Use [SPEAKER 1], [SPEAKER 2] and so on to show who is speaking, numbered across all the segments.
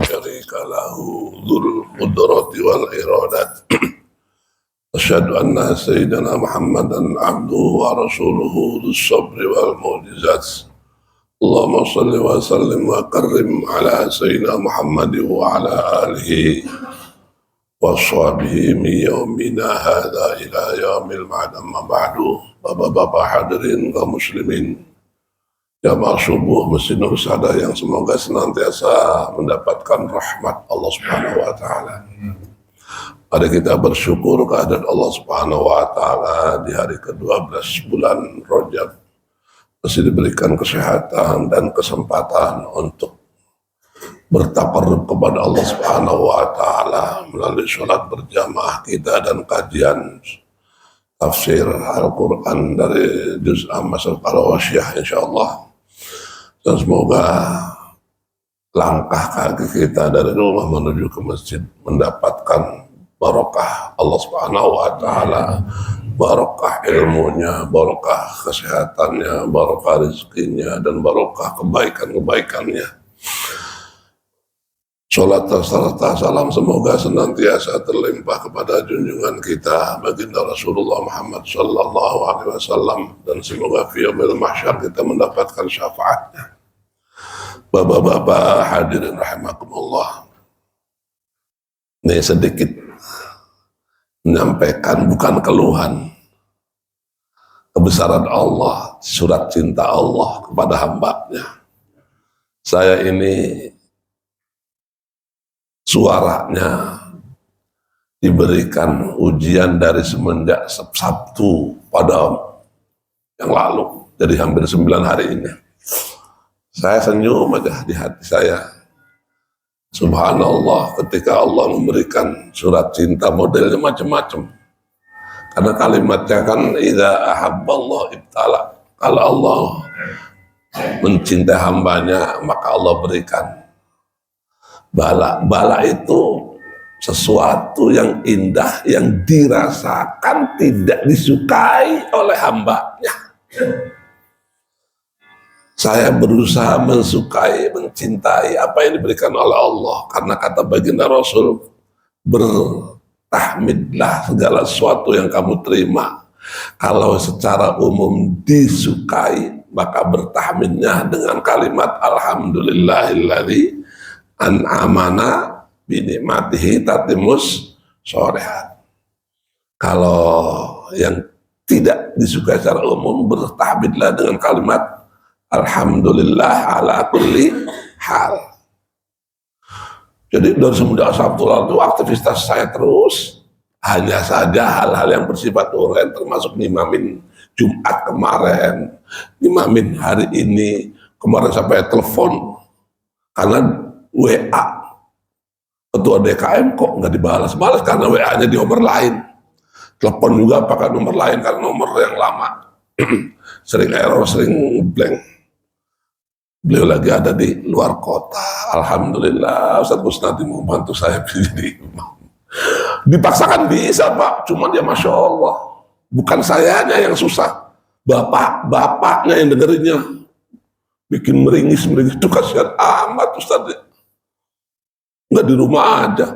[SPEAKER 1] شريك له ذو القدرة والإرادة أشهد أن سيدنا محمدا عبده ورسوله ذو الصبر والمعجزات اللهم صل وسلم وكرم على سيدنا محمد وعلى آله وصحبه من يومنا هذا إلى يوم المعاد. أما بعد, Bapak-bapak hadirin kaum muslimin jamaah subuh Masjid Nur Sadah yang semoga senantiasa mendapatkan rahmat Allah Subhanahu wa taala. Mari kita bersyukur kehadirat Allah Subhanahu wa taala di hari ke-12 bulan Rajab masih diberikan kesehatan dan kesempatan untuk bertakarrub kepada Allah Subhanahu wa taala melalui sholat berjamaah kita dan kajian tafsir Al-Quran dari juz Ammas Al-Qarawasiyah insyaallah. Dan semoga langkah kaki kita dari rumah menuju ke masjid mendapatkan barokah Allah Subhanahu wa taala, barokah ilmunya, barokah kesehatannya, barokah rezekinya, dan barokah kebaikan-kebaikannya. Salat serta salam semoga senantiasa terlimpah kepada junjungan kita baginda Rasulullah Muhammad sallallahu alaihi wasallam, dan semoga fi yaumil mahsyar kita mendapatkan syafaatnya. Bapak-bapak hadirin rahimakumullah. Ini sedikit menyampaikan bukan keluhan, kebesaran Allah, surat cinta Allah kepada hambanya. Saya ini suaranya diberikan ujian dari semenjak Sabtu pada yang lalu, jadi hampir 9 hari ini. Saya senyum aja di hati saya. Subhanallah, ketika Allah memberikan surat cinta modelnya macam-macam. Karena kalimatnya kan idza ahabballah ibtala. Kalau Allah mencintai hambanya, maka Allah berikan bala. Bala itu sesuatu yang indah yang dirasakan tidak disukai oleh hambanya. Saya berusaha mensukai, mencintai apa yang diberikan oleh Allah, karena kata baginda Rasul, bertahmidlah segala sesuatu yang kamu terima. Kalau secara umum disukai, maka bertahmidnya dengan kalimat alhamdulillahilladzi an'amana binikmatihi tatimus shorehat. Kalau yang tidak disukai secara umum, bertahmidlah dengan kalimat alhamdulillah ala kulli hal. Jadi dari semenjak Sabtu lalu aktivitas saya terus hanya saja hal-hal yang bersifat urgen, termasuk ngimamin Jumat kemarin, ngimamin hari ini, kemarin sampai telepon karena WA ketua DKM kok nggak dibalas-balas karena WA-nya di nomor lain. Telepon juga pakai nomor lain karena nomor yang lama. Sering error, sering blank. Beliau lagi ada di luar kota. Alhamdulillah Ustaz Kusnadi membantu saya jadi imam. Dipaksakan bisa Pak, cuman ya Masya Allah, bukan sayanya yang susah, bapaknya yang dengerinnya bikin meringis itu, kasihan amat Ustaz. Nggak di rumah aja.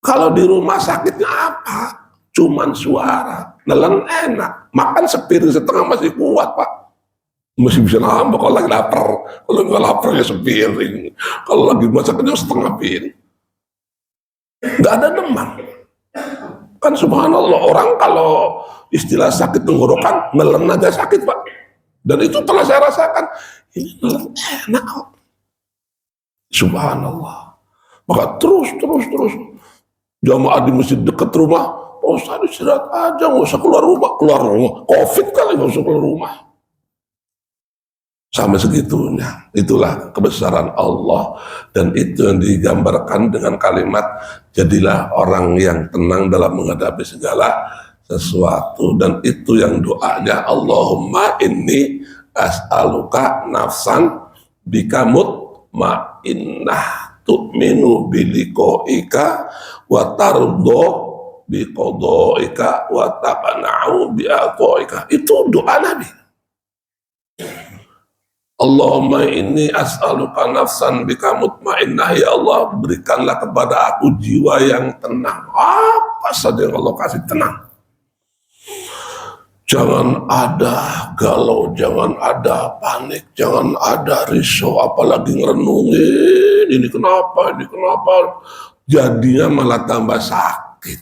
[SPEAKER 1] Kalau di rumah sakitnya apa? Cuman suara, nelan enak, makan sepiring setengah masih kuat Pak. Masih bisa nambah kalau lagi lapar. Kalau nggak lapar ya sepiring. Kalau lagi masaknya setengah piring. Nggak ada demam. Kan subhanallah, orang kalau istilah sakit tenggorokan, nelen aja sakit Pak. Dan itu telah saya rasakan. Ini nelen enak kok. Subhanallah. Maka terus. Jamaah di masjid dekat rumah, oh saya istirahat aja, nggak usah keluar rumah. Covid kali nggak usah keluar rumah. Sampai segitunya. Itulah kebesaran Allah, dan itu yang digambarkan dengan kalimat jadilah orang yang tenang dalam menghadapi segala sesuatu. Dan itu yang doanya, Allahumma inni as'aluka nafsan bika mutmainnah tu'minu biliqa'ika wa tardo biqada'ika wa taqna'u bi'ata'ika. Itu doa Nabi. Allahumma inni as'aluka nafsan bika mutmainnah, ya Allah berikanlah kepada aku jiwa yang tenang. Apa saja yang Allah kasih tenang. Jangan ada galau, jangan ada panik, jangan ada risau, apalagi ngerenungin ini kenapa, jadinya malah tambah sakit.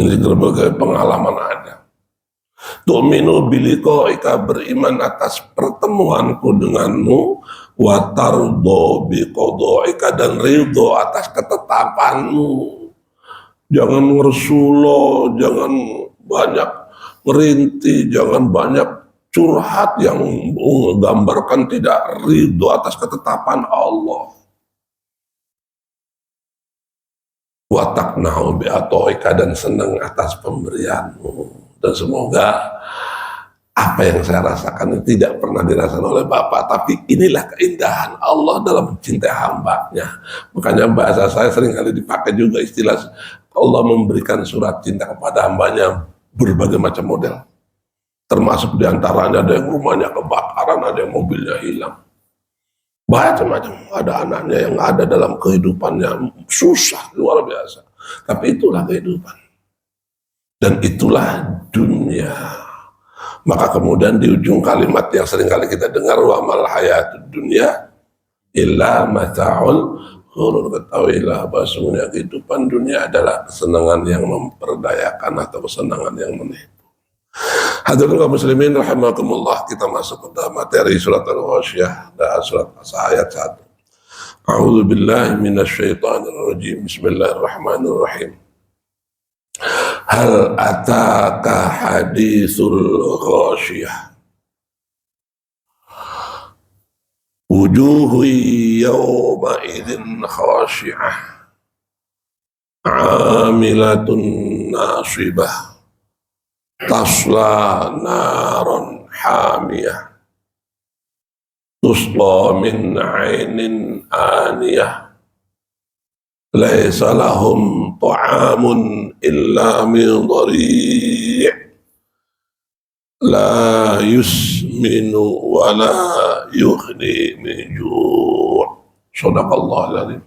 [SPEAKER 1] Ini berbagai pengalaman ada. Tu'minu biliqa'ika, beriman atas pertemuanku denganmu, wa tardo biqada'ika, dan ridho atas ketetapanmu. Jangan ngersulo, jangan banyak merintih, jangan banyak curhat yang menggambarkan tidak ridho atas ketetapan Allah. Wa taqna'u bi'ata'ika, dan senang atas pemberianmu. Dan semoga apa yang saya rasakan ini tidak pernah dirasakan oleh Bapak, tapi inilah keindahan Allah dalam mencintai hambanya. Makanya bahasa saya sering kali dipakai juga istilah Allah memberikan surat cinta kepada hambanya berbagai macam model. Termasuk diantaranya ada yang rumahnya kebakaran, ada yang mobilnya hilang. Macam-macam, ada anaknya yang ada dalam kehidupannya susah, luar biasa. Tapi itulah kehidupan. Dan itulah dunia. Maka kemudian di ujung kalimat yang sering kali kita dengar, wa mal hayatud dunya illa mata'ul ghurur, ketahuilah bahwasanya kehidupan dunia adalah kesenangan yang memperdayakan atau kesenangan yang menipu. Hadirin kaum muslimin rahimakumullah, kita masuk ke materi surat Al-Ghasyiyah dan surat ayat 1. A'udzu billahi minasyaitonir rajim. Bismillahirrahmanirrahim. Hal ataka hadithul ghasyiyah, wujuhu yawma idzin khashi'ah, amilatun nasibah, tasla naran hamiyah, tusqa min 'ainin aniyah, laisa lahum ta'amun illa min dhari' la yusminu wa la yughni min ju'. Shadaqallahul adzim.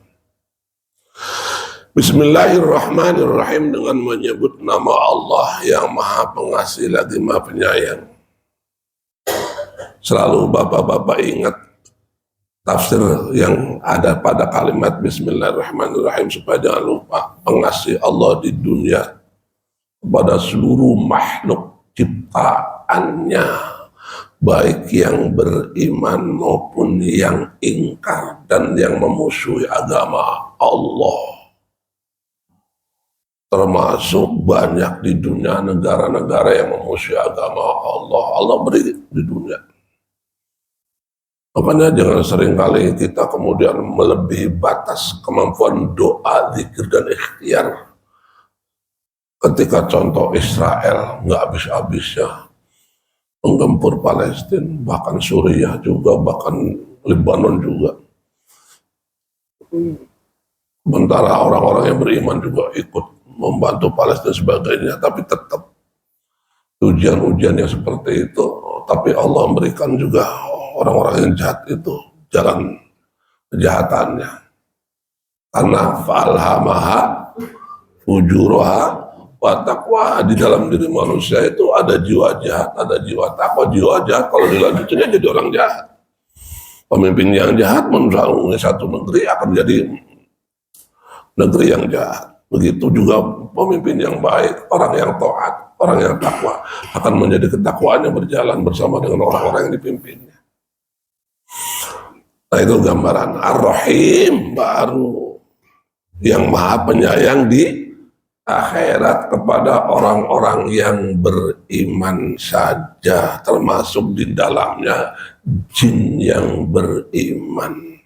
[SPEAKER 1] Bismillahirrahmanirrahim, dengan menyebut nama Allah yang Maha Pengasih lagi Maha Penyayang. Selalu bapak-bapak ingat tafsir yang ada pada kalimat Bismillahirrahmanirrahim supaya jangan lupa pengasih Allah di dunia kepada seluruh makhluk ciptaannya, baik yang beriman maupun yang ingkar dan yang memusuhi agama Allah. Termasuk banyak di dunia negara-negara yang memusuhi agama Allah. Allah beri di dunia. Makanya jangan seringkali kita kemudian melebihi batas kemampuan doa, zikir, dan ikhtiar. Ketika contoh Israel nggak habis-habisnya menggempur Palestina, bahkan Suriah juga, bahkan Lebanon juga. Sementara orang-orang yang beriman juga ikut membantu Palestina sebagainya, tapi tetap ujian-ujian yang seperti itu. Tapi Allah memberikan juga orang-orang yang jahat itu jalan kejahatannya, karena fa'alhamaha fujuraha wa taqwa, di dalam diri manusia itu ada jiwa jahat, ada jiwa takwa. Jiwa jahat kalau dilanjutnya jadi orang jahat. Pemimpin yang jahat menurunkan satu negeri akan jadi negeri yang jahat. Begitu juga pemimpin yang baik, orang yang taat, orang yang takwa akan menjadi ketakwaannya berjalan bersama dengan orang-orang yang dipimpinnya. Nah, itu gambaran Ar-Rahim, baru yang Maha Penyayang di akhirat kepada orang-orang yang beriman saja, termasuk di dalamnya jin yang beriman.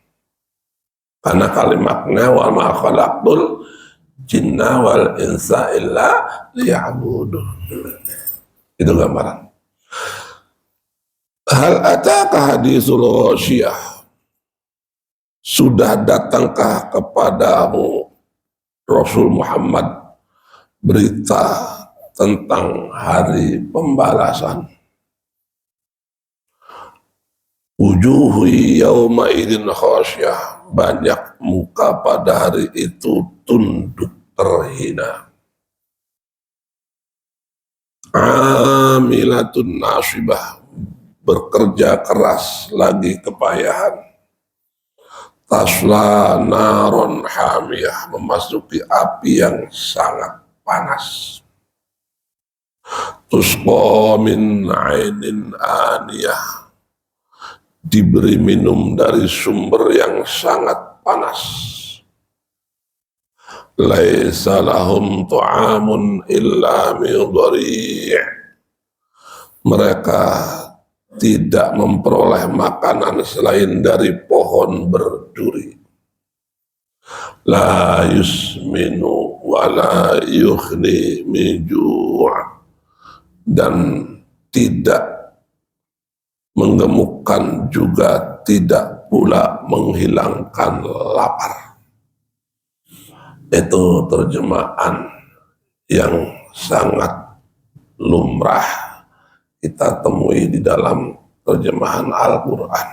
[SPEAKER 1] Karena kalimatnya wa ma khalaqtul jinna wal insa illa liya'budun. Itu gambaran. Hal ataka hadithul ghasyiyah, sudah datangkah kepadamu Rasul Muhammad berita tentang hari pembalasan? wujuhu yawma idin khasyah, banyak muka pada hari itu tunduk terhina. Amilatun nasibah, bekerja keras lagi kepayahan. Tasla naron hamiyah, memasuki api yang sangat panas. Tusqa min ainin aniyah, diberi minum dari sumber yang sangat panas. Laisa lahum tu'amun illa min dhari', mereka tidak memperoleh makanan selain dari pohon berduri. La yusminu wa la yukhni min ju', dan tidak menggemukkan juga tidak pula menghilangkan lapar. Itu terjemahan yang sangat lumrah kita temui di dalam terjemahan Al-Quran.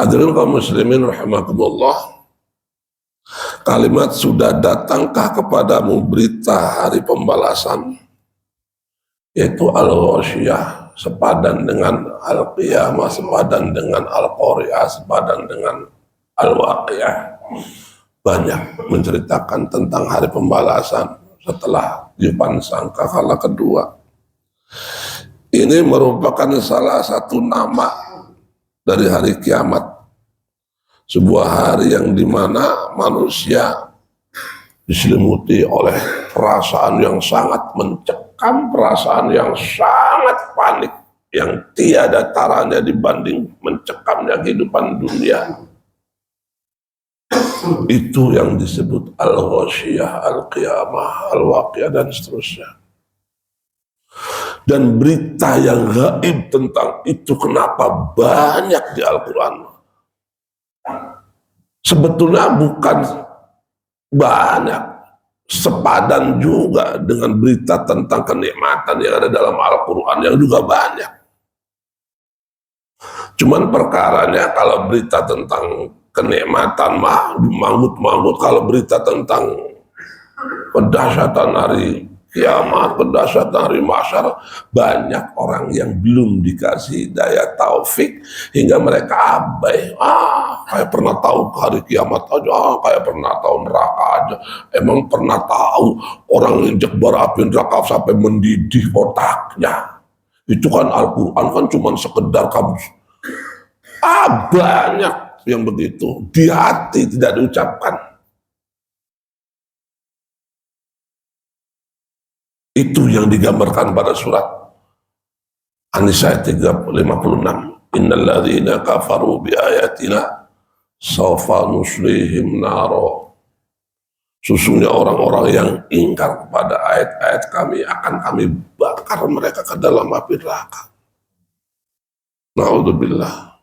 [SPEAKER 1] Hadirin kaum muslimin rahimakumullah, kalimat sudah datangkah kepadamu berita hari pembalasan, yaitu Al-Ghasyiyah, sepadan dengan Al-Qiyamah, sepadan dengan Al-Qari'ah, sepadan dengan Al-Waqi'ah. Banyak menceritakan tentang hari pembalasan setelah tiupan sangkakala kedua. Ini merupakan salah satu nama dari hari kiamat, sebuah hari yang dimana manusia diselimuti oleh perasaan yang sangat mencekam, perasaan yang sangat panik, yang tiada taranya dibanding mencekamnya kehidupan dunia. Itu yang disebut Al-Ghasyiyah, Al-Qiyamah, Al-Waqi'ah, dan seterusnya. Dan berita yang gaib tentang itu kenapa banyak di Al-Quran? Sebetulnya bukan banyak, sepadan juga dengan berita tentang kenikmatan yang ada dalam Al-Quran yang juga banyak. Cuman perkaranya kalau berita tentang kenikmatan mah mangut-mangut, kalau berita tentang kedahsyatan hari kiamat, kedahsyatan hari mahsyar, banyak orang yang belum dikasih daya taufik hingga mereka abai. Kayak pernah tahu hari kiamat aja, kayak pernah tahu neraka aja. Emang pernah tahu orang injek bara api neraka sampai mendidih otaknya? Itu kan Al-Quran kan cuma sekedar kamu. Banyak yang begitu, di hati tidak diucapkan. Itu yang digambarkan pada surat An-Nisa 56. Innal ladzina kafaru bi ayatina sawfa nuslihim naro. Sesungguhnya orang-orang yang ingkar kepada ayat-ayat kami akan kami bakar mereka ke dalam api neraka. Na'udzubillah.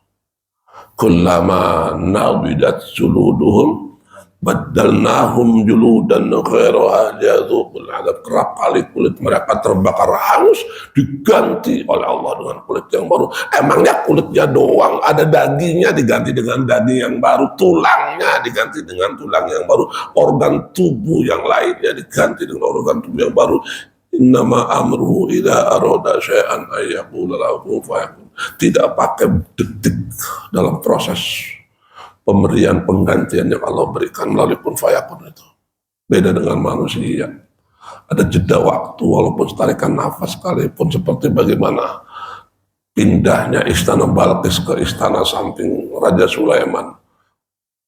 [SPEAKER 1] Kullama nabidat juluduhum badalnahum juludan ghairaha liyadzuqul adab. Kerap kali kulit mereka terbakar hangus, diganti oleh Allah dengan kulit yang baru. Emangnya kulitnya doang, ada dagingnya diganti dengan daging yang baru, tulangnya diganti dengan tulang yang baru, organ tubuh yang lainnya diganti dengan organ tubuh yang baru. Innama amruhu idza arada syai'an ayyaqula lahu kun fayakun. Tidak pakai detik dalam proses pemberian penggantian yang Allah berikan melalui kun fayakun itu. Beda dengan manusia. Ada jeda waktu, walaupun tarikan nafas sekalipun, seperti bagaimana pindahnya istana Balqis ke istana samping Raja Sulaiman.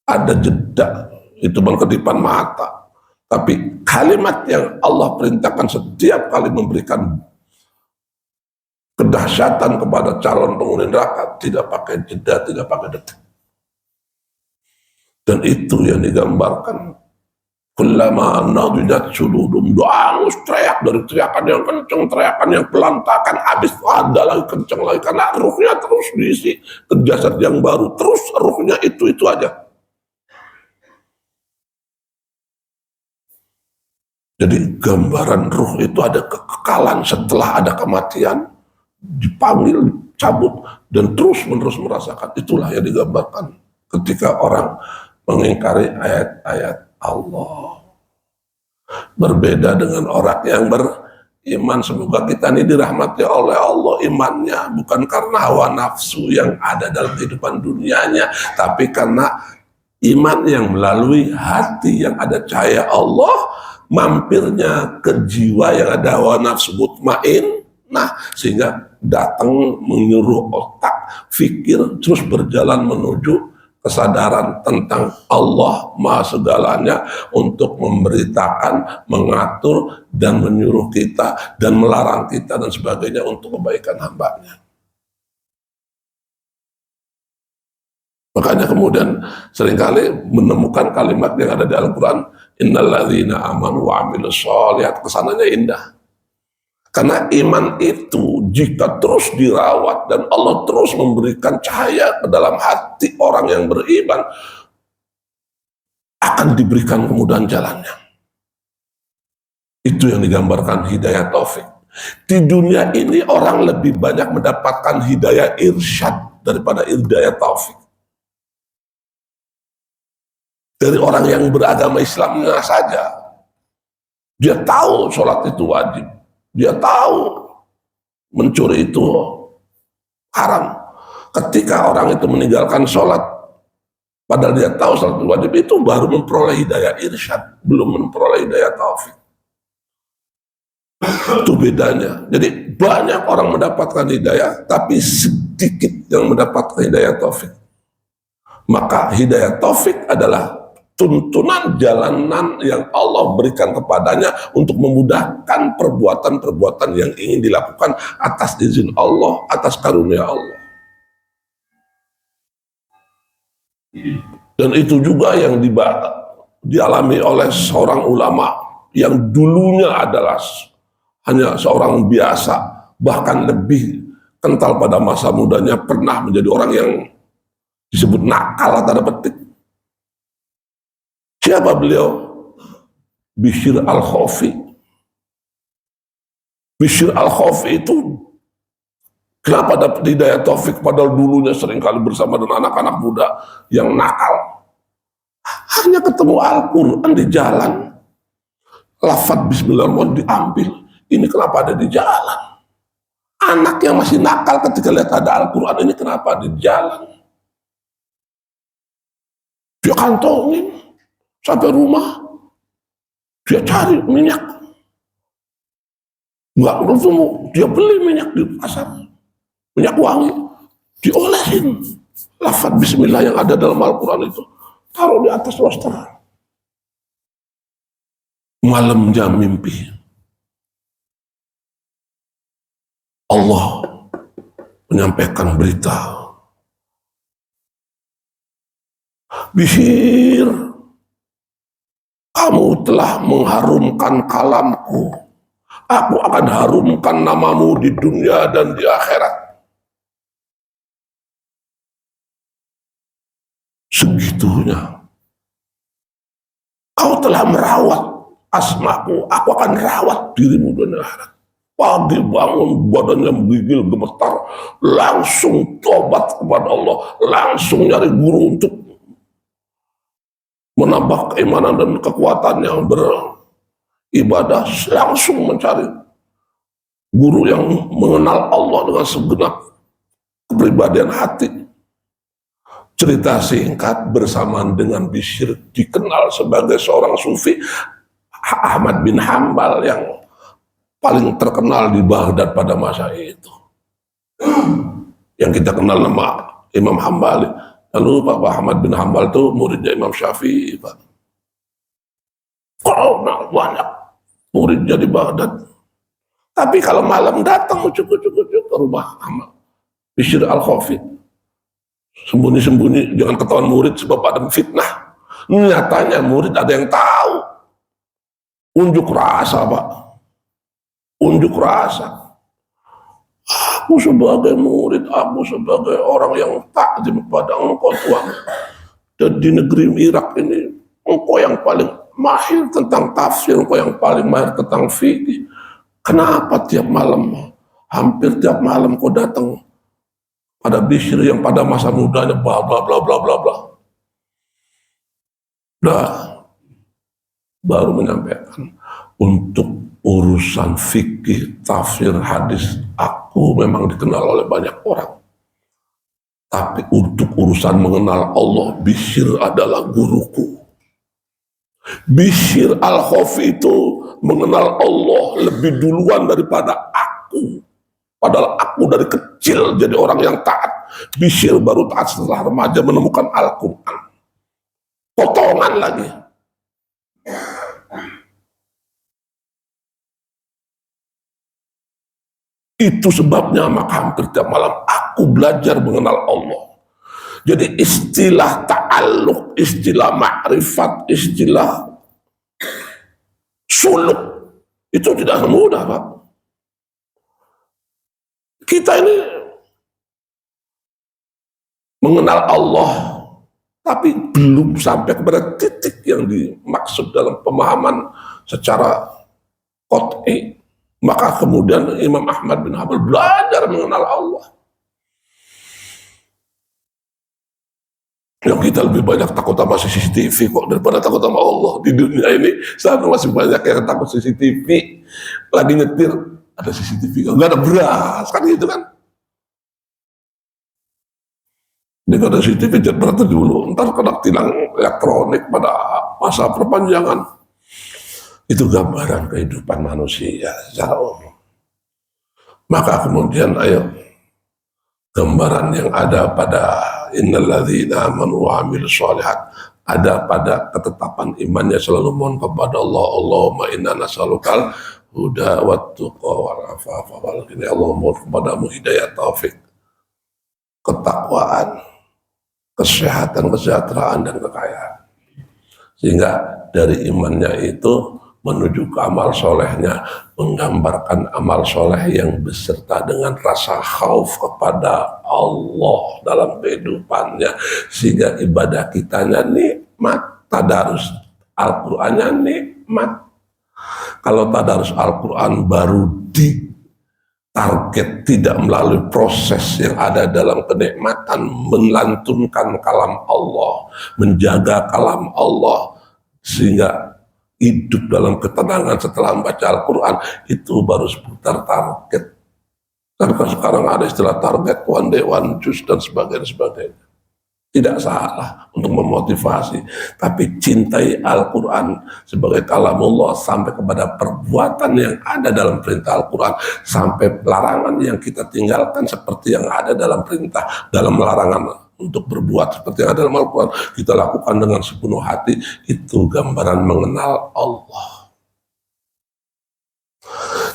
[SPEAKER 1] Ada jeda, itu berkedipan mata. Tapi kalimat yang Allah perintahkan setiap kali memberikan kedahsyatan kepada calon penghuni neraka, tidak pakai jeda, tidak pakai detik. Dan itu yang digambarkan. Kullama nadidat suludum, doangus, teriak dari teriakan yang kencang, teriakan yang pelantakan, habis ada lagi kencang lagi, karena ruhnya terus diisi ke jasad yang baru, terus ruhnya itu aja. Jadi gambaran ruh itu ada kekekalan setelah ada kematian, dipanggil, cabut dan terus-menerus merasakan. Itulah yang digambarkan ketika orang mengingkari ayat-ayat Allah. Berbeda dengan orang yang beriman. Semoga kita ini dirahmati oleh Allah imannya, bukan karena hawa nafsu yang ada dalam kehidupan dunianya, tapi karena iman yang melalui hati yang ada cahaya Allah, mampirnya ke jiwa yang ada hawa nafsu mutmain. Nah, sehingga datang menyuruh otak, fikir, terus berjalan menuju kesadaran tentang Allah Maha Segalanya untuk memberitakan, mengatur, dan menyuruh kita, dan melarang kita, dan sebagainya untuk kebaikan hambanya. Makanya kemudian seringkali menemukan kalimat yang ada di Al-Quran, innalladzina amanu wa amilus sholihat, kesananya indah. Karena iman itu jika terus dirawat dan Allah terus memberikan cahaya ke dalam hati orang yang beriman, akan diberikan kemudahan jalannya. Itu yang digambarkan hidayah taufik. Di dunia ini orang lebih banyak mendapatkan hidayah irsyad daripada hidayah taufik. Dari orang yang beragama Islamnya saja, dia tahu sholat itu wajib, dia tahu mencuri itu haram. Ketika orang itu meninggalkan sholat, padahal dia tahu sholat itu wajib, itu baru memperoleh hidayah irsyad, belum memperoleh hidayah taufik. Itu bedanya. Jadi banyak orang mendapatkan hidayah, tapi sedikit yang mendapatkan hidayah taufik. Maka hidayah taufik adalah tuntunan jalanan yang Allah berikan kepadanya untuk memudahkan perbuatan-perbuatan yang ingin dilakukan atas izin Allah, atas karunia Allah. Dan itu juga yang dialami oleh seorang ulama yang dulunya adalah hanya seorang biasa, bahkan lebih kental pada masa mudanya, pernah menjadi orang yang disebut nakal tanda petik. Siapa beliau? Bishr al-Khawfi. Bishr al-Khawfi itu kenapa dapat hidayah taufik padahal dulunya seringkali bersama dengan anak-anak muda yang nakal. Hanya ketemu Al-Quran di jalan, lafaz bismillahirrahmanirrahim diambil. Ini kenapa ada di jalan? Anak yang masih nakal ketika lihat ada Al-Quran ini kenapa di jalan? Dia kantongin sampai rumah, dia cari minyak, nggak ketemu, dia beli minyak di pasar, minyak wangi, diolehin lafaz bismillah yang ada dalam Al-Quran itu, taruh di atas roster. Malamnya mimpi, Allah menyampaikan berita, Bishr, kamu telah mengharumkan kalamku, aku akan harumkan namamu di dunia dan di akhirat. Segitunya. Kau telah merawat asmaku, aku akan rawat dirimu dan akhirat. Pagi bangun badannya menggigil gemetar, langsung tobat kepada Allah, langsung nyari guru untuk menambah keimanan dan kekuatan yang beribadah, langsung mencari guru yang mengenal Allah dengan segenap kepribadian hati. Cerita singkat, bersamaan dengan Bishr dikenal sebagai seorang sufi, Ahmad bin Hambal yang paling terkenal di Baghdad pada masa itu, yang kita kenal nama Imam Hambali. Lalu Pak Ahmad bin Hambal itu muridnya Imam Syafi'i, Pak. Kalau banyak muridnya di Baghdad. Tapi kalau malam datang ucuk-ucuk ke rumah Bishr al-Khawfi, sembunyi-sembunyi, jangan ketahuan murid sebab ada fitnah. Nyatanya murid ada yang tahu. Unjuk rasa, Pak. Unjuk rasa. Aku sebagai murid, aku sebagai orang yang takzim pada engkau Tuhan. Dan di negeri Irak ini, engkau yang paling mahir tentang tafsir, engkau yang paling mahir tentang fikih. Kenapa tiap malam, hampir tiap malam kau datang Ada Bishr yang pada masa mudanya bla bla bla bla bla bla. Nah, baru menyampaikan untuk urusan fikih, tafsir, hadis, aku memang dikenal oleh banyak orang. Tapi untuk urusan mengenal Allah, Bishr adalah guruku. Bishr Al-Khafi itu mengenal Allah lebih duluan daripada aku. Padahal aku dari kecil jadi orang yang taat. Bishr baru taat setelah remaja menemukan Al-Quran. Potongan lagi. Itu sebabnya maka hampir tiap malam aku belajar mengenal Allah. Jadi istilah ta'alluq, istilah ma'rifat, istilah suluk itu tidak mudah, Pak. Kita ini mengenal Allah tapi belum sampai kepada titik yang dimaksud dalam pemahaman secara qat'i. Maka kemudian Imam Ahmad bin Hanbal belajar mengenal Allah. Yang kita lebih banyak takut sama CCTV kok daripada takut sama Allah. Di dunia ini sekarang masih banyak yang takut CCTV. Lagi nyetir ada CCTV, nggak ada beras kan gitu kan. Ini kalau ada CCTV jangan berarti dulu, ntar kena tilang elektronik pada masa perpanjangan. Itu gambaran kehidupan manusia secara umum. Maka kemudian ayo gambaran yang ada pada innalladzina amanu wa amilus sholihat, ada pada ketetapan imannya selalu mohon kepada Allah. Allahumma inna nas'alukal huda wat tuqa wal afafa wal ghina. Allah mohon kepadamu hidayah, taufik, ketakwaan, kesehatan, kesejahteraan dan kekayaan. Sehingga dari imannya itu menuju ke amal solehnya, menggambarkan amal soleh yang beserta dengan rasa khauf kepada Allah dalam kehidupannya, sehingga ibadah kitanya nikmat, tadarus Al-Qur'annya nikmat. Kalau tadarus Al-Quran baru di target tidak melalui proses yang ada dalam kenikmatan, melantunkan kalam Allah, menjaga kalam Allah, sehingga hidup dalam ketenangan setelah membaca Al-Quran, itu baru seputar target. Karena sekarang ada istilah target, one day, one juice, dan sebagainya. Tidak salah untuk memotivasi, tapi cintai Al-Quran sebagai kalamullah sampai kepada perbuatan yang ada dalam perintah Al-Quran, sampai larangan yang kita tinggalkan seperti yang ada dalam perintah, dalam larangan untuk berbuat seperti yang ada dalam Al-Quran, kita lakukan dengan sepenuh hati. Itu gambaran mengenal Allah.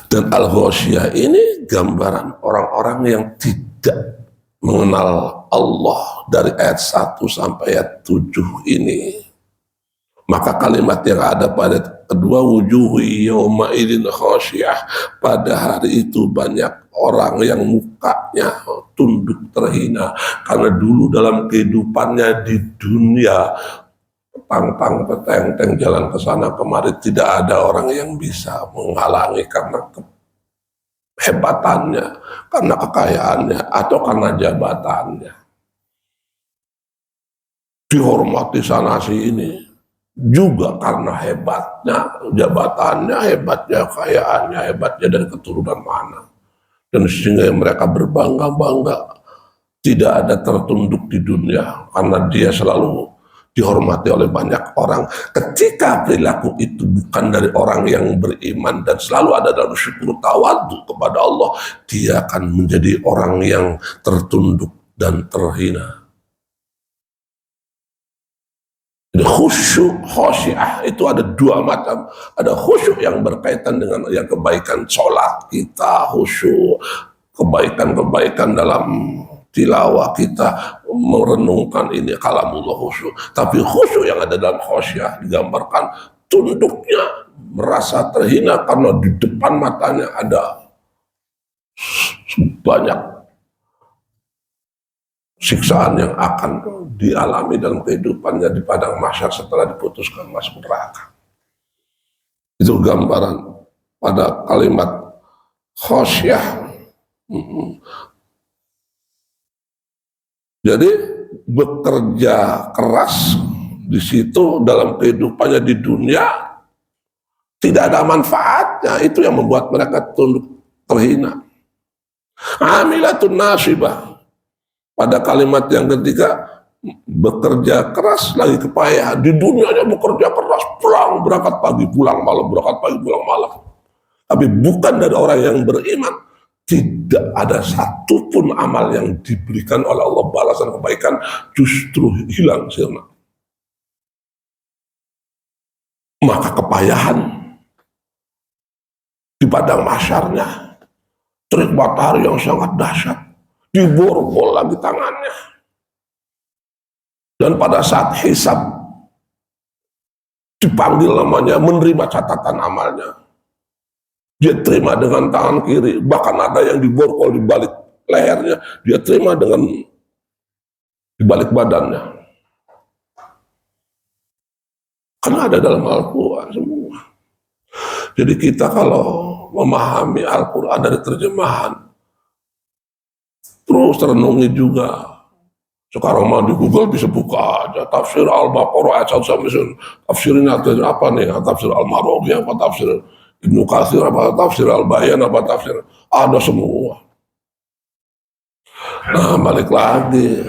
[SPEAKER 1] Dan Al-Ghasyiyah ini gambaran orang-orang yang tidak mengenal Allah dari ayat 1 sampai ayat 7 ini. Maka kalimat yang ada pada kedua, wujuhi yawma idin khasyiyah, pada hari itu banyak orang yang mukanya tunduk terhina karena dulu dalam kehidupannya di dunia tang-tang peteng-teng jalan ke sana kemari, tidak ada orang yang bisa menghalangi karena hebatannya, karena kekayaannya, atau karena jabatannya. Dihormati sana sini juga karena hebatnya jabatannya, hebatnya kekayaannya, hebatnya dari keturunan mana. Dan sehingga mereka berbangga-bangga, tidak ada tertunduk di dunia karena dia selalu dihormati oleh banyak orang. Ketika perilaku itu bukan dari orang yang beriman dan selalu ada dalam syukur tawadu kepada Allah, dia akan menjadi orang yang tertunduk dan terhina. Jadi khusyuk, khasyiyah itu ada dua macam. Ada khusyuk yang berkaitan dengan yang kebaikan sholat kita, khusyuk, kebaikan-kebaikan dalam tilawah kita, merenungkan ini kalamullah khusyuk. Tapi khusyuk yang ada dalam khasyiyah digambarkan tunduknya, merasa terhina karena di depan matanya ada banyak siksaan yang akan dialami dalam kehidupannya di padang mahsyar setelah diputuskan masuk neraka. Itu gambaran pada kalimat khasyiyah. Jadi bekerja keras di situ dalam kehidupannya di dunia tidak ada manfaatnya, itu yang membuat mereka tunduk terhina. Amilatun nasibah. Pada kalimat yang ketiga, bekerja keras lagi kepayahan. Di dunianya bekerja keras, pulang berangkat pagi, pulang malam, berangkat pagi, pulang malam. Tapi bukan dari orang yang beriman. Tidak ada satupun amal yang diberikan oleh Allah balasan kebaikan, justru hilang sirna. Maka kepayahan di padang mahsyarnya, terik matahari yang sangat dahsyat, diborgol lagi tangannya. Dan pada saat hisab, dipanggil namanya, menerima catatan amalnya. Dia terima dengan tangan kiri, bahkan ada yang diborgol di balik lehernya, dia terima dengan di balik badannya. Karena ada dalam Al-Quran semua. Jadi kita kalau memahami Al-Quran dari terjemahan, terus renungi juga. Sekarang mah di Google bisa buka aja tafsir Al-Baqarah ayat 1 sampai tafsirnya apa nih? Tafsir Al-Marwazi apa tafsir Ibnu Katsir apa tafsir Al-Bayan apa tafsir, ada semua. Nah, balik lagi,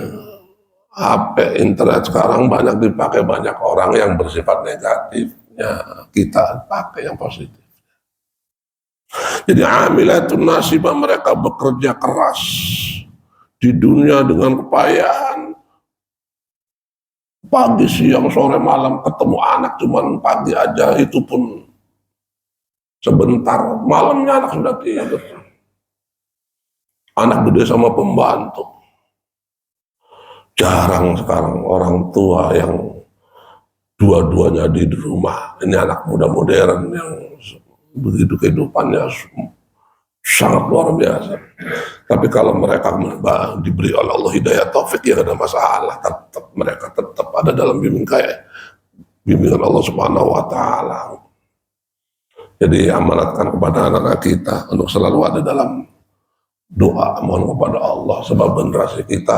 [SPEAKER 1] HP internet sekarang banyak dipakai banyak orang yang bersifat negatifnya, kita pakai yang positif. Jadi amilatun nasibah, mereka bekerja keras di dunia dengan kepayahan, pagi siang sore malam ketemu anak cuman pagi aja, itu pun sebentar, malamnya anak sudah tidur. Anak gede sama pembantu. Jarang sekarang orang tua yang dua-duanya di rumah. Ini anak muda modern yang begitu kehidupannya sangat luar biasa. Tapi kalau mereka diberi oleh Allah hidayah taufik, ya ada masalah. Mereka tetap ada dalam bimbingan Allah Subhanahu wa Ta'ala. Jadi amanatkan kepada anak-anak kita untuk selalu ada dalam doa, mohon kepada Allah, sebab generasi kita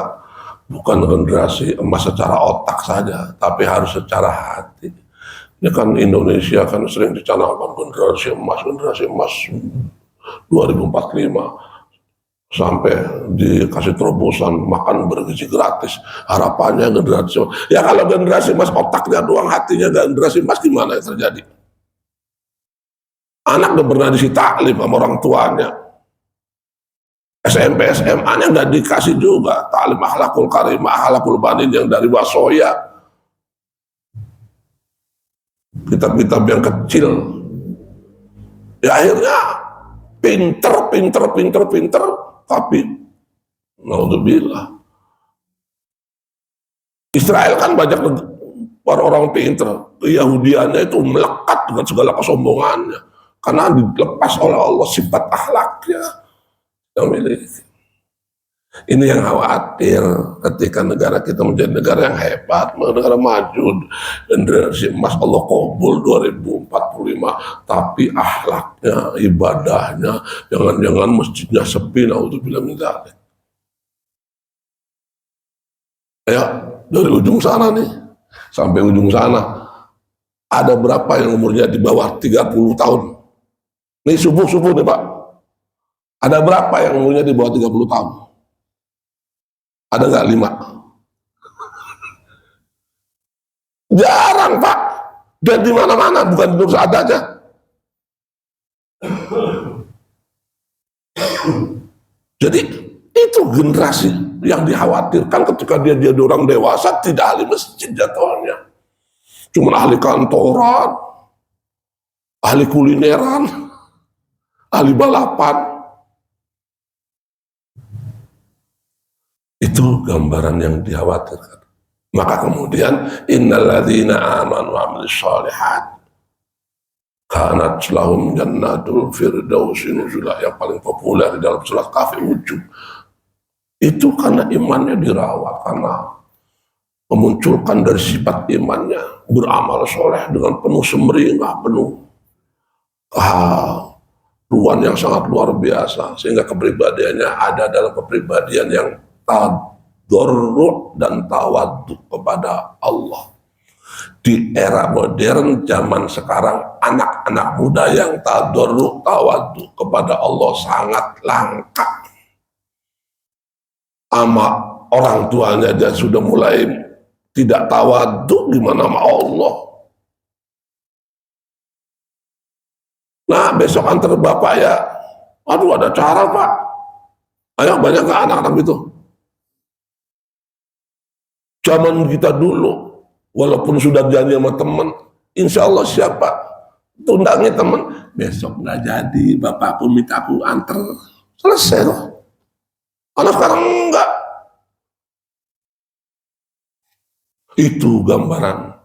[SPEAKER 1] bukan generasi emas secara otak saja, tapi harus secara hati. Ini kan Indonesia kan sering dicanangkan generasi emas 2045, sampai dikasih terobosan makan bergizi gratis. Harapannya generasi emas. Ya kalau generasi emas otaknya doang, hatinya gak generasi emas, gimana yang terjadi? Anak udah pernah disi taklim sama orang tuanya, SMP, SMA-nya nggak dikasih juga taklim akhlakul karimah, akhlakul banin yang dari wasoya, kitab-kitab yang kecil. Ya akhirnya pinter, tapi naudzubillah. Israel kan banyak orang pinter, Yahudiannya itu melekat dengan segala kesombongannya, karena dilepas oleh Allah sifat akhlaknya yang miliki. Ini yang khawatir ketika negara kita menjadi negara yang hebat, negara maju, generasi emas Allah kabul 2045, tapi akhlaknya, ibadahnya, jangan-jangan masjidnya sepi, naudzubillah min dzalik. Ya, dari ujung sana nih sampai ujung sana ada berapa yang umurnya di bawah 30 tahun? Ini subuh nih Pak. Ada berapa yang umurnya di bawah 30 tahun? Ada nggak 5? Jarang Pak. Dan di mana-mana, bukan di Nur Saad aja. Jadi itu generasi yang dikhawatirkan ketika dia jadi orang dewasa, tidak ahli masjid jatuhnya. Cuma ahli kantoran, ahli kulineran, ahli balapan. Itu gambaran yang dikhawatirkan. Maka kemudian innalladzina amanu wa amilus shalihat kanat lahum jannatul firdausi nuzula, yang paling populer di dalam surat Kahfi ujung. Itu karena imannya dirawat, karena memunculkan dari sifat imannya, beramal soleh dengan penuh semeringah, penuh ruan yang sangat luar biasa, sehingga kepribadiannya ada dalam kepribadian yang tadarru' dan tawaddu kepada Allah. Di era modern zaman sekarang, anak-anak muda yang tadarru' tawaddu kepada Allah sangat langka. Ama orang tuanya dia sudah mulai tidak tawaddu, gimana sama Allah. Nah, besok antar bapak ya, aduh ada cara pak, ayo banyak ke anak-anak itu. Zaman kita dulu, walaupun sudah janji sama teman, insya Allah siapa tundangi teman, besok nggak jadi, bapakku minta aku antar, selesai loh. Anak sekarang enggak. Itu gambaran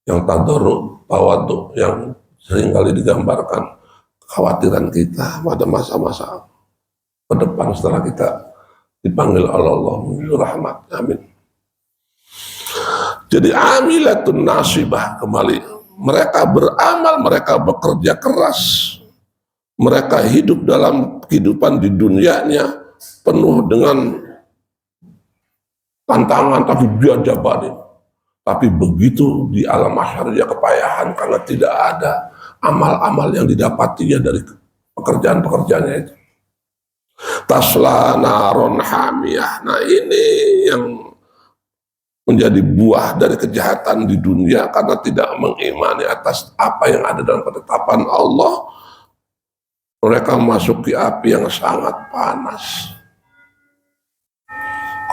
[SPEAKER 1] yang tadarru' tawaddu yang seringkali digambarkan kekhawatiran kita pada masa-masa ke depan setelah kita dipanggil Allah menuju rahmat. Amin. Jadi amilatun nasibah, kembali mereka beramal, mereka bekerja keras, mereka hidup dalam kehidupan di dunianya penuh dengan tantangan, tapi dia jabanin. Tapi begitu di alam mahsyar dia kepayahan karena tidak ada amal-amal yang didapatinya dari pekerjaan-pekerjaannya itu. Tasla naron hamiyah. Nah ini yang menjadi buah dari kejahatan di dunia karena tidak mengimani atas apa yang ada dalam ketetapan Allah. Mereka memasuki api yang sangat panas.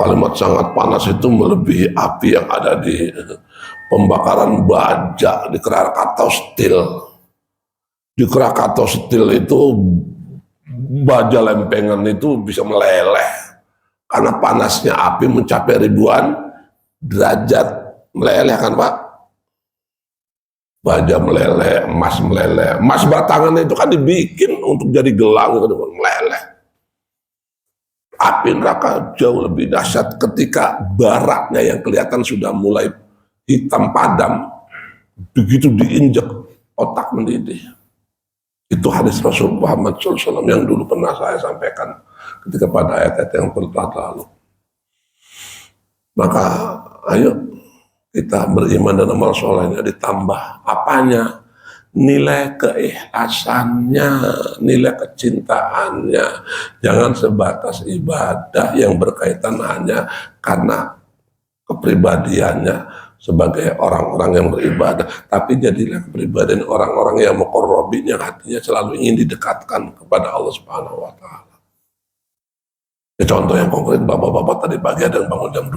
[SPEAKER 1] Kalimat sangat panas itu melebihi api yang ada di pembakaran baja di Krakatau Steel. Di Krakatau Steel itu baja lempengan itu bisa meleleh karena panasnya api mencapai ribuan derajat. Meleleh kan Pak? Baja meleleh, emas meleleh. Emas batangan itu kan dibikin untuk jadi gelang, itu meleleh. Api neraka jauh lebih dahsyat ketika baraknya yang kelihatan sudah mulai hitam padam, begitu diinjak otak mendidih. Itu hadis Rasul Muhammad SAW yang dulu pernah saya sampaikan ketika pada ayat-ayat yang telah lalu. Maka ayo kita beriman dan amal solehnya ditambah apanya? Nilai keikhlasannya, nilai kecintaannya. Jangan sebatas ibadah yang berkaitan hanya karena kepribadiannya sebagai orang-orang yang beribadah, tapi jadilah kepribadian orang-orang yang muqarrabin, yang hatinya selalu ingin didekatkan kepada Allah Subhanahu wa Ta'ala. Ya, contoh yang konkret, bapak-bapak tadi pagi ada yang bangun jam 2,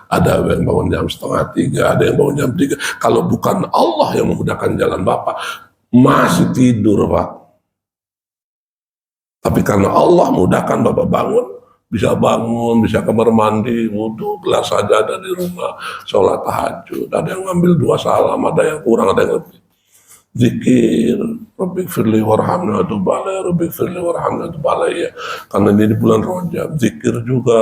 [SPEAKER 1] ada yang bangun jam setengah 3, ada yang bangun jam 3. Kalau bukan Allah yang memudahkan jalan bapak, masih tidur Pak. Tapi karena Allah mudahkan bapak bangun, bisa kamar mandi, wudhu, gelas sajadah di rumah, sholat tahajud. Ada yang ngambil 2 salam, ada yang kurang, ada yang lebih. Zikir, Rabbi firli warhamna tubalaya, Rabbi firli warhamna tubalaya. Karena ini di bulan Rajab, zikir juga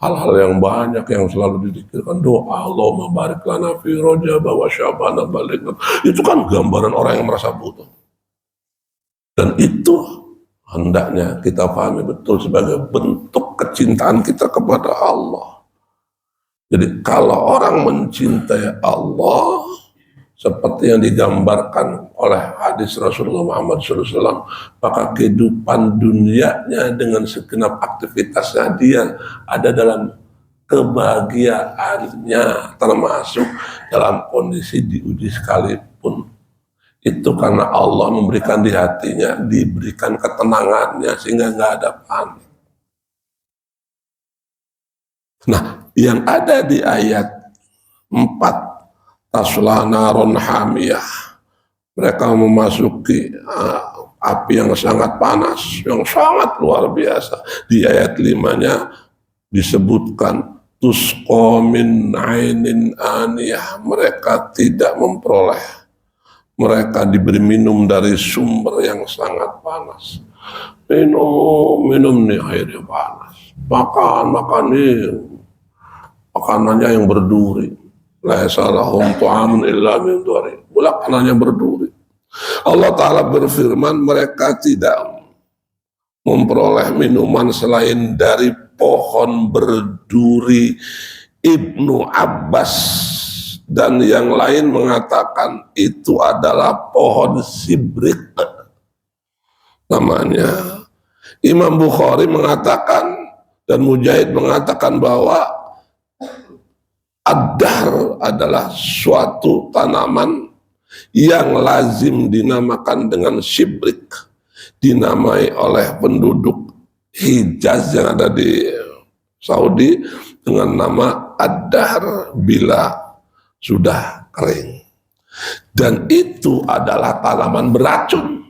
[SPEAKER 1] hal-hal yang banyak yang selalu dizikirkan. Doa Allahumma barik lana fi Rajab wa Sya'ban balik. Itu kan gambaran orang yang merasa butuh. Dan itu hendaknya kita pahami betul sebagai bentuk kecintaan kita kepada Allah. Jadi kalau orang mencintai Allah seperti yang digambarkan oleh hadis Rasulullah Muhammad SAW, maka kehidupan dunianya dengan segenap aktivitasnya dia ada dalam kebahagiaannya, termasuk dalam kondisi diuji sekalipun. Itu karena Allah memberikan di hatinya, diberikan ketenangannya sehingga nggak ada panik. Nah, yang ada di ayat 4, tasla naron hamiyah, mereka memasuki api yang sangat panas, yang sangat luar biasa. Di ayat 5-nya disebutkan tusqa min ainin aniyah, mereka tidak memperoleh, mereka diberi minum dari sumber yang sangat panas. Minum nih airnya panas, makan nih makanannya yang berduri. Laisa lahum ta'amun illa min dhari. Makanannya berduri. Allah Ta'ala berfirman, mereka tidak memperoleh minuman selain dari pohon berduri. Ibnu Abbas dan yang lain mengatakan itu adalah pohon sibrik namanya. Imam Bukhari mengatakan dan Mujahid mengatakan bahwa ad-dahr adalah suatu tanaman yang lazim dinamakan dengan sibrik, dinamai oleh penduduk Hijaz yang ada di Saudi dengan nama ad-dahr bila sudah kering. Dan itu adalah tanaman beracun,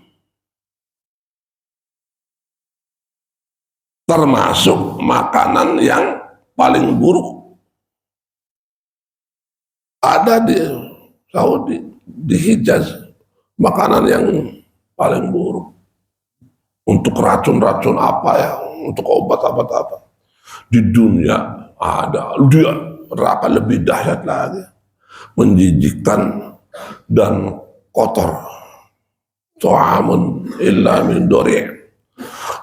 [SPEAKER 1] termasuk makanan yang paling buruk ada di Saudi, di Hijaz, makanan yang paling buruk untuk racun-racun apa ya, untuk obat-obat apa di dunia ada. Dia neraka lebih dahsyat lagi, menjijikkan dan kotor. Tu'amun illa min dori'.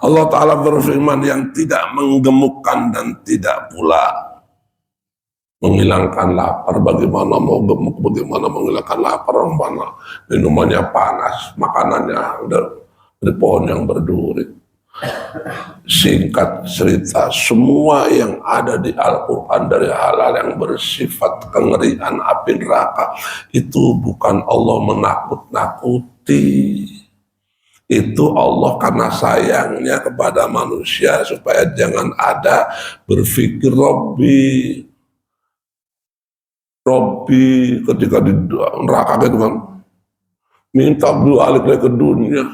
[SPEAKER 1] Allah Ta'ala berfirman yang tidak menggemukkan dan tidak pula menghilangkan lapar. Bagaimana mau gemuk, bagaimana menghilangkan lapar? Mana minumannya panas, makanannya dari pohon yang berduri. Singkat cerita, semua yang ada di Al-Quran dari hal-hal yang bersifat kengerian api neraka itu bukan Allah menakut-nakuti. Itu Allah karena sayangnya kepada manusia supaya jangan ada berpikir Robbi ketika di neraka gitu kan, minta balik lagi ke dunia.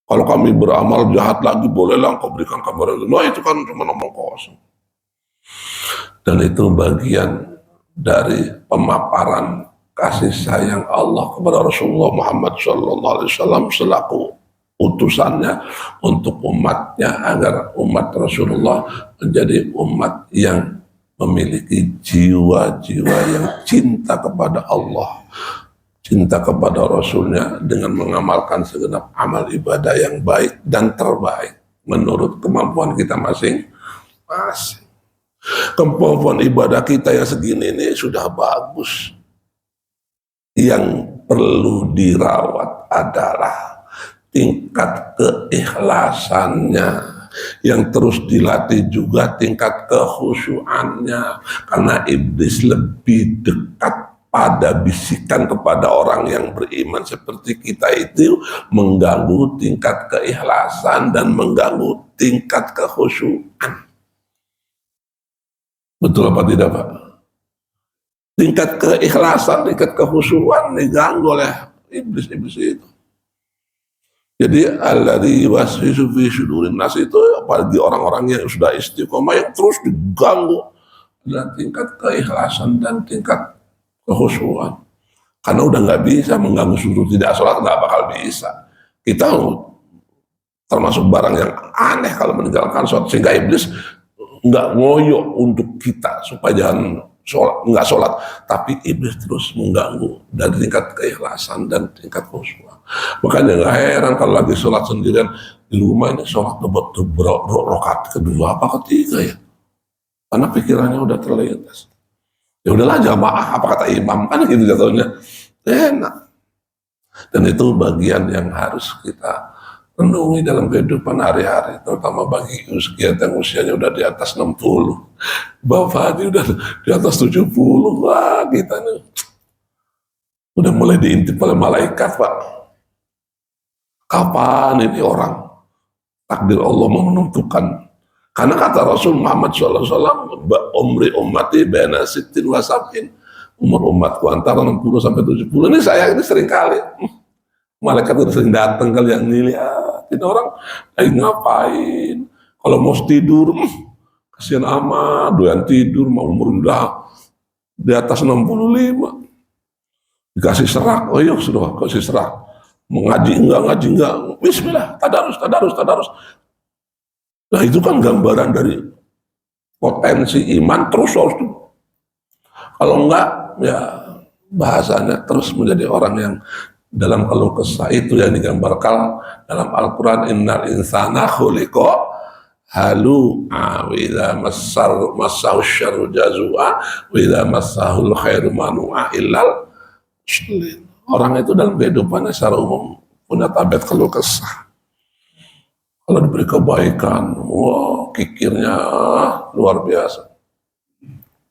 [SPEAKER 1] Kalau kami beramal jahat lagi bolehlah engkau berikan kabar. Nah itu kan cuma ngomong kosong. Dan itu bagian dari pemaparan kasih sayang Allah kepada Rasulullah Muhammad SAW selaku utusannya untuk umatnya, agar umat Rasulullah menjadi umat yang memiliki jiwa-jiwa yang cinta kepada Allah, cinta kepada Rasulnya, dengan mengamalkan segenap amal ibadah yang baik dan terbaik menurut kemampuan kita masing-masing. Kemampuan ibadah kita yang segini ini sudah bagus. Yang perlu dirawat adalah tingkat keikhlasannya, yang terus dilatih juga tingkat kekhusyuannya, karena iblis lebih dekat pada bisikan kepada orang yang beriman seperti kita itu, mengganggu tingkat keikhlasan dan mengganggu tingkat kekhusyuan. Betul apa tidak, Pak? Tingkat keikhlasan, tingkat kekhusyuan diganggu oleh iblis-iblis itu. Jadi alladzi yuwaswisu fi sudurin nas itu apalagi orang-orang yang sudah istiqomah yang terus diganggu dengan tingkat keikhlasan dan tingkat kekhusyuan. Karena udah nggak bisa mengganggu suruh tidak sholat, nggak bakal bisa. Kita termasuk barang yang aneh kalau meninggalkan sholat, sehingga iblis nggak ngoyo untuk kita supaya jangan sholat, nggak sholat, tapi iblis terus mengganggu dari tingkat keikhlasan dan tingkat khusyuan. Makanya nggak heran kalau lagi sholat sendirian di rumah ini, sholat rakaat kedua apa ketiga ya, karena pikirannya udah terlintas. Ya udahlah jamaah, apa kata imam, kan gitu jatuhnya, enak. Dan itu bagian yang harus kita renungi dalam kehidupan hari-hari, terutama bagi usia yang usianya udah di atas 60. Bapak Hadi udah di atas 70, wah kita nih udah mulai diintip oleh malaikat, Pak. Kapan ini orang takdir Allah menentukan? Karena kata Rasul Muhammad SAW, umri ummati baina sittin wa sab'in, umur umatku antara 60 sampai 70. Ini saya ini sering kali malaikat udah sering datang kali yang ngeliatin orang lagi ngapain. Kalau mau tidur, kasihan amat, doyan tidur, mau umur udah di atas 65. Dikasih serak, oh iya sudah kasih serak. Mengaji enggak, bismillah, tadarus. Nah itu kan gambaran dari potensi iman terus harus. Kalau enggak, ya bahasanya terus menjadi orang yang dalam keluh kesah itu yang digambarkan dalam Al-Quran, innal insana khuliqa halu'a wa idza massahu syarru jazua wa idza massahul khairu manu'a illal muslimin. Orang itu dalam kehidupannya secara umum punya tabiat keluh kesah. Kalau diberi kebaikan, wah kikirnya luar biasa.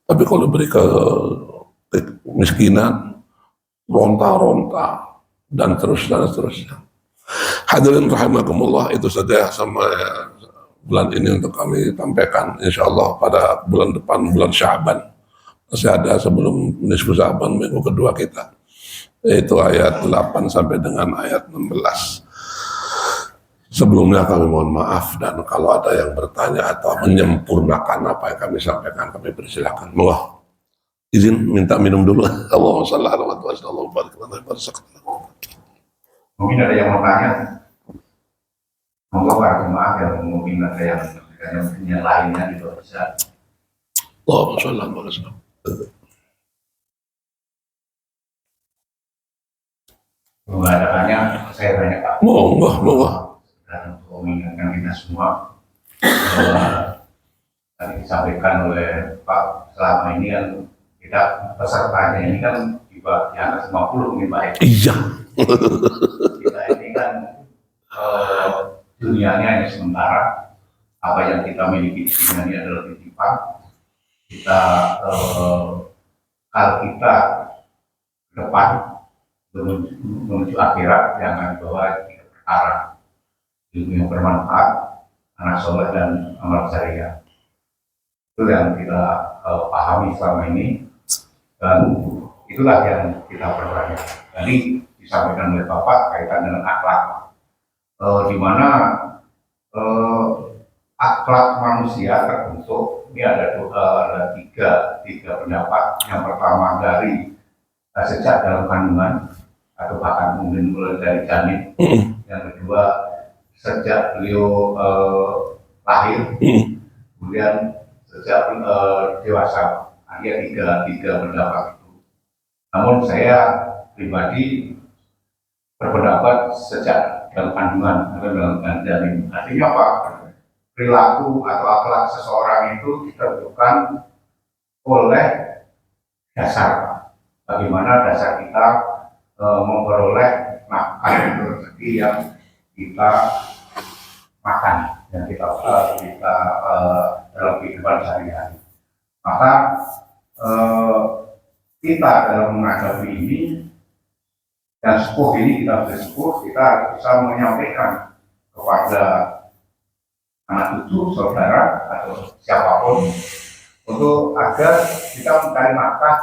[SPEAKER 1] Tapi kalau diberi kemiskinan, ronta-ronta dan seterusnya. Hadirin rahimakumullah, itu saja sama bulan ini untuk kami sampaikan. Insya Allah pada bulan depan, bulan Sya'ban, masih ada sebelum nisfu Sya'ban, minggu kedua kita, yaitu ayat 8 sampai dengan ayat 16. Sebelumnya kami mohon maaf, dan kalau ada yang bertanya atau menyempurnakan apa yang kami sampaikan, kami persilakan. Monggo. Izin minta minum dulu. Allahumma shalli ala Muhammad.
[SPEAKER 2] Mungkin ada yang mau tanya. Monggo para jemaah yang mungkin ada yang lainnya juga bisa.
[SPEAKER 1] Allahumma shalli ala Muhammad.
[SPEAKER 2] Kalau ada tanya, saya tanya Pak.
[SPEAKER 1] Monggo.
[SPEAKER 2] Dan untuk mengingatkan kita semua, tadi disampaikan oleh Pak, selama ini kan kita pesertanya ini kan juga di atas 50 mungkin Pak.
[SPEAKER 1] Iya.
[SPEAKER 2] Kita ini kan dunianya hanya sementara. Apa yang kita miliki di dunia ini adalah titipan. Kita kalau kita ke depan menuju akhirat, jangan bawa 3 perkara: ilmu yang bermanfaat, anak soleh, dan amal jariah. Itu yang kita pahami selama ini, dan itulah yang kita perbanyak. Tadi disampaikan oleh Bapak kaitan dengan akhlak, di mana akhlak manusia terbentuk. Ini ada tiga pendapat. Yang pertama dari sejak dalam kandungan atau bahkan mungkin mulai dari janin. Yang kedua sejak beliau lahir, kemudian sejak dewasa. Ada tiga pendapat itu. Namun saya pribadi berpendapat sejak dalam kandungan atau dalam janin. Artinya apa? Perilaku atau akhlak seseorang itu ditentukan oleh dasar. Bagaimana dasar kita memperoleh makan rezeki yang kita makan, yang kita dalam kehidupan sehari-hari. Maka kita dalam menghadapi ini, dan sepuh ini, kita bersepuh, kita bisa menyampaikan kepada anak cucu, saudara, atau siapapun, untuk agar kita mencari nafkah,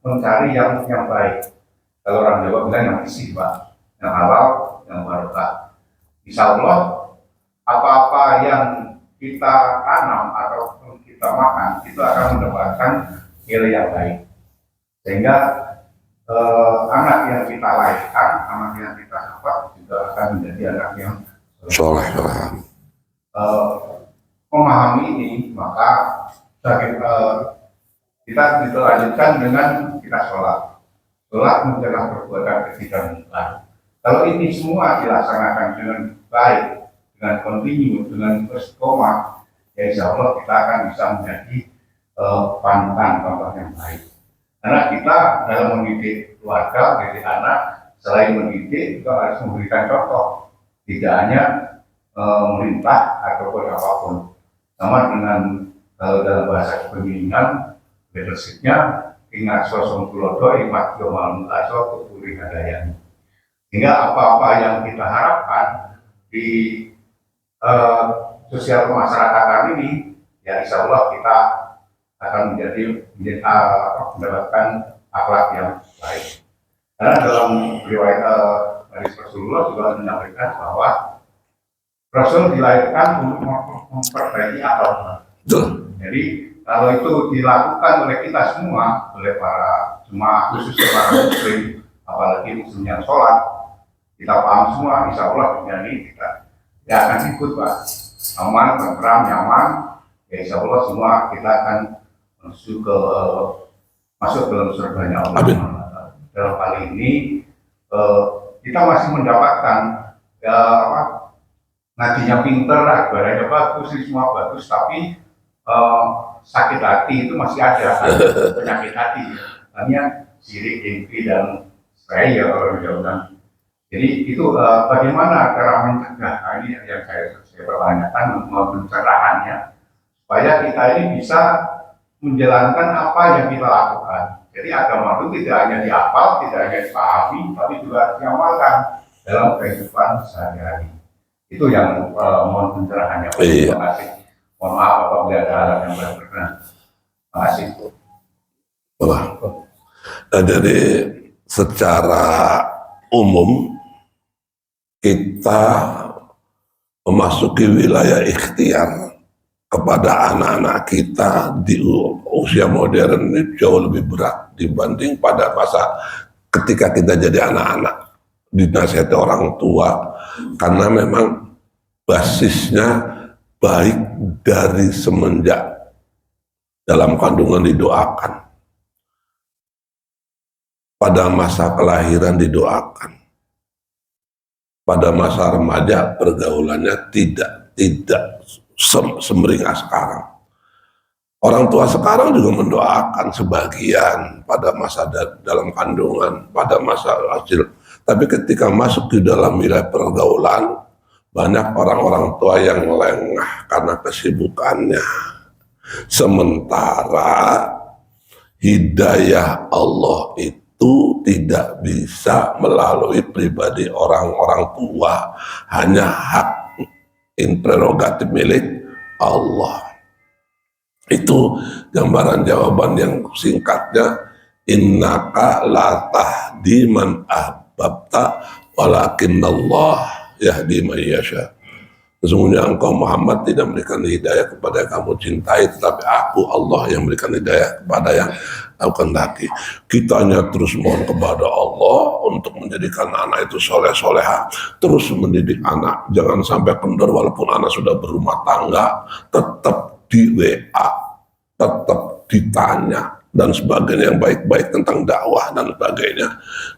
[SPEAKER 2] mencari yang baik. Kalau orang Jawa bilang yang bersih, Pak, yang halal, yang barokah. Insya Allah, apa-apa yang kita tanam atau kita makan itu akan mendapatkan nilai yang baik. Sehingga anak yang kita lahirkan, anak yang kita dapat juga akan menjadi anak yang
[SPEAKER 1] Soleh.
[SPEAKER 2] Memahami ini, maka kita lanjutkan dengan kita sholat. Sholat mencegah perbuatan keji dan munkar. Kalau ini semua dilaksanakan dengan baik, dengan kontinu, dengan istiqomah, ya insya Allah kita akan bisa menjadi panutan contoh yang baik. Karena kita dalam mendidik keluarga, mendidik anak, selain mendidik juga harus memberikan contoh. Tidak hanya merintah ataupun apapun. Sama dengan dalam bahasa kepemimpinan, leadership-nya, ingat sosok kulodo, imat jomal mutaso, kepuri hadayan. Sehingga apa-apa yang kita harapkan di sosial kemasyarakatan ini, ya insya Allah kita akan mendapatkan akhlak yang baik. Karena dalam riwayat hadis Rasulullah juga menyampaikan bahwa Rasul dilahirkan untuk memperbaiki akhlak. Jadi kalau itu dilakukan oleh kita semua, oleh para jemaah, khususnya para muslim, apalagi muslim yang sholat, kita paham semua, insya Allah dunia ini kita akan ikut, Pak. Aman, tenteram, nyaman, ya insya Allah semua kita akan masuk dalam surganya Allah. Dalam kali ini kita masih mendapatkan ngajinya pinter, agamanya bagus, ini semua bagus, tapi sakit hati itu masih ada, penyakit hati. Hanya sirik, iri, dan saya kalau misalkan. Jadi itu bagaimana cara mencegah? Ini yang saya pertanyakan, pencerahannya, supaya kita ini bisa menjalankan apa yang kita lakukan. Jadi agama itu tidak hanya dihafal, tidak hanya dipahami, tapi juga diamalkan dalam kehidupan sehari-hari. Itu yang mohon pencerahannya.
[SPEAKER 1] Iya.
[SPEAKER 2] Terima kasih. Mohon maaf apabila ada hal yang berkenan. Terima kasih.
[SPEAKER 1] Wah. Nah, jadi secara umum kita memasuki wilayah ikhtiar kepada anak-anak kita di usia modern ini jauh lebih berat dibanding pada masa ketika kita jadi anak-anak dinasihati orang tua, karena memang basisnya baik dari semenjak dalam kandungan didoakan, pada masa kelahiran didoakan, pada masa remaja pergaulannya tidak semeringah sekarang. Orang tua sekarang juga mendoakan sebagian pada masa dalam kandungan, pada masa hasil. Tapi ketika masuk di dalam wilayah pergaulan, banyak orang-orang tua yang lengah karena kesibukannya. Sementara hidayah Allah itu tidak bisa melalui pribadi orang-orang tua, hanya hak prerogatif milik Allah. Itu gambaran jawaban yang singkatnya, innaka la tahdi man ahbabta walakinnallah yahdi man yasha. Sesungguhnya engkau Muhammad tidak memberikan hidayah kepada yang kamu cintai, tetapi aku Allah yang memberikan hidayah kepada yang aku kehendaki. Kita hanya terus mohon kepada Allah untuk menjadikan anak itu soleh-soleha, terus mendidik anak, jangan sampai kendor walaupun anak sudah berumah tangga, tetap di WA, tetap ditanya dan sebagainya yang baik-baik tentang dakwah dan sebagainya.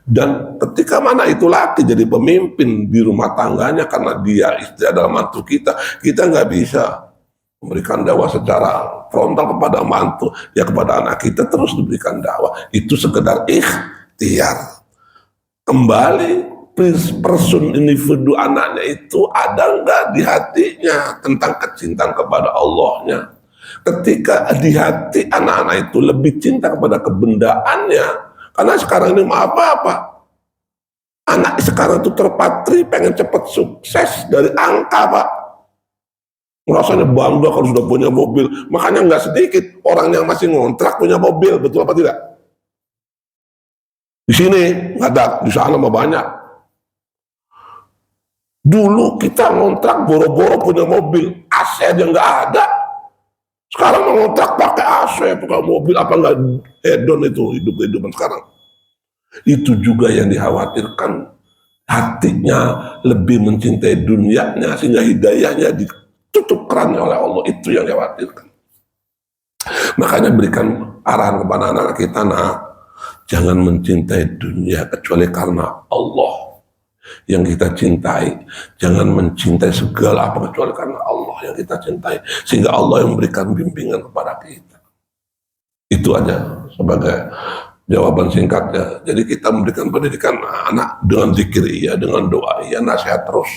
[SPEAKER 1] Dan ketika mana itu laki jadi pemimpin di rumah tangganya karena dia istri adalah mantu kita nggak bisa memberikan dakwah secara frontal kepada mantu, ya kepada anak kita terus diberikan dakwah. Itu sekedar ikhtiar. Kembali person individu anaknya itu ada nggak di hatinya tentang kecintaan kepada Allahnya. Ketika di hati anak-anak itu lebih cinta kepada kebendaannya, karena sekarang ini apa-apa anak sekarang itu terpatri pengen cepat sukses dari angka, Pak. Rasanya bangga kalau sudah punya mobil, makanya nggak sedikit orang yang masih ngontrak punya mobil, betul apa tidak? Di sini nggak ada, di sana mah banyak. Dulu kita ngontrak boro-boro punya mobil, AC aja nggak ada. Sekarang mengontrak pakai AC, pakai mobil, apa enggak hedon itu hidup-hidupan sekarang. Itu juga yang dikhawatirkan, hatinya lebih mencintai dunianya sehingga hidayahnya ditutup kerannya oleh Allah. Itu yang dikhawatirkan. Makanya berikan arahan kepada anak-anak kita, nah, jangan mencintai dunia kecuali karena Allah yang kita cintai. Jangan mencintai segala apa kecuali karena Allah yang kita cintai, sehingga Allah yang memberikan bimbingan kepada kita. Itu aja sebagai jawaban singkatnya. Jadi kita memberikan pendidikan anak dengan zikir iya, dengan doa iya, nasihat terus.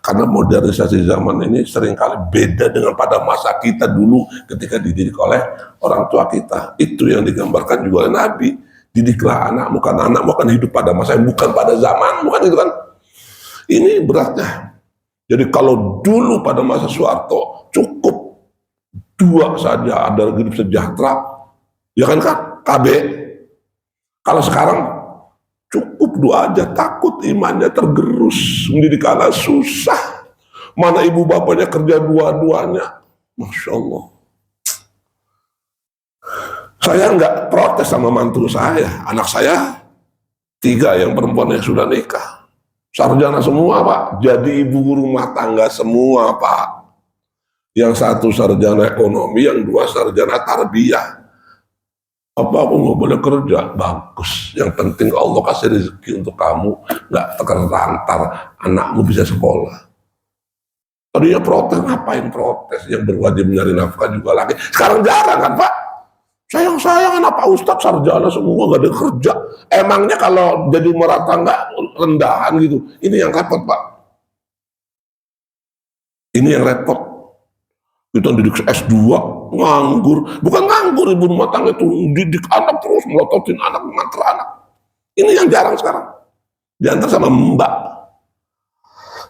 [SPEAKER 1] Karena modernisasi zaman ini seringkali beda dengan pada masa kita dulu ketika dididik oleh orang tua kita. Itu yang digambarkan juga oleh Nabi. Didiklah anak, bukan hidup pada masa yang bukan pada zaman, bukan itu kan. Ini beratnya. Jadi kalau dulu pada masa Soeharto cukup 2 saja ada hidup sejahtera, ya kan Kak, KB. Kalau sekarang cukup 2 aja, takut imannya tergerus, mendidik anak susah. Mana ibu bapaknya kerja dua-duanya, Masya Allah. Saya nggak protes sama mantu saya, anak saya 3 yang perempuan yang sudah nikah. Sarjana semua, Pak. Jadi ibu rumah tangga semua, Pak. Yang 1 sarjana ekonomi, yang 2 sarjana tarbiyah. Apa aku nggak boleh kerja? Bagus. Yang penting Allah kasih rezeki untuk kamu, nggak terlantar, anakmu bisa sekolah. Tadinya protes, ngapain protes? Yang berwajib mencari nafkah juga lagi. Sekarang jarang kan Pak? Sayang-sayang anak Pak Ustadz sarjana semua gak ada kerja. Emangnya kalau jadi umur tangga rendahan gitu. Ini yang repot Pak. Ini yang repot. Kita didik S2, nganggur. Bukan nganggur ibu rumah tangga itu. Didik anak terus, melototin anak, mengantar anak. Ini yang jarang sekarang. Diantar sama mbak.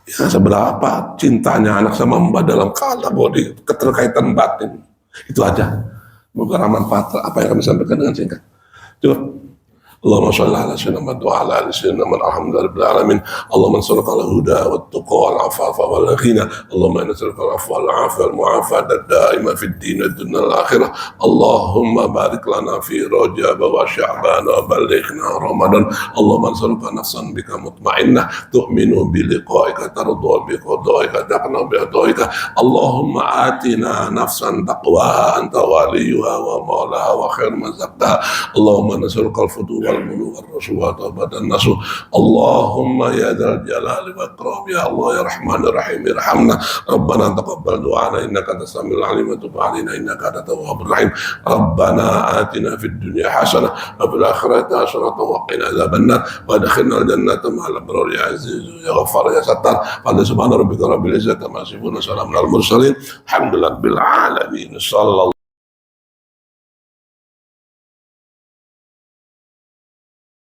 [SPEAKER 1] Ya seberapa cintanya anak sama mbak dalam kategori keterkaitan batin. Itu aja. Moga manfaat apa yang kami sampaikan dengan singkat. Coba. Allahumma sholli ala sayyidina Muhammad wa ala ali sayyidina Muhammad alhamdulillahil alamin. Allahumma ansur ala huda wat tuqa wal afafa wal ghina. Allahumma nas'aluka al afwa wal afwa wal mu'afata ad-da'ima fid din wad dunya wal akhirah. Allahumma barik lana fi Rajab wa Sya'ban wa ballighna Ramadan. Allahumma ansurka nafsan bika mutmainnah tu'minu bi liqa'ika tardu bi qada'ika taqna bi qada'ika. Allahumma atina nafsan taqwa anta waliyuha wa mawlaha wa khair man zakkaha. Allahumma nas'aluka al-futuha الملوك الرسول وتوبة النصوح. اللهم يا ذا الجلال والإكرام يا الله يا رحمن الرحيم ارحمنا. ربنا تقبل دعانا إنك أنت السميع العليم وتب علينا إنك أنت التواب الرحيم. ربنا آتنا في الدنيا حسنة وفي الآخرة حسنة وقنا عذاب النار وادخلنا الجنة مع الأبرار يا عزيز يا غفار يا ستار. سبحان ربك رب العزة عما يصفون وسلام على المرسلين الحمد لله رب العالمين. صلى الله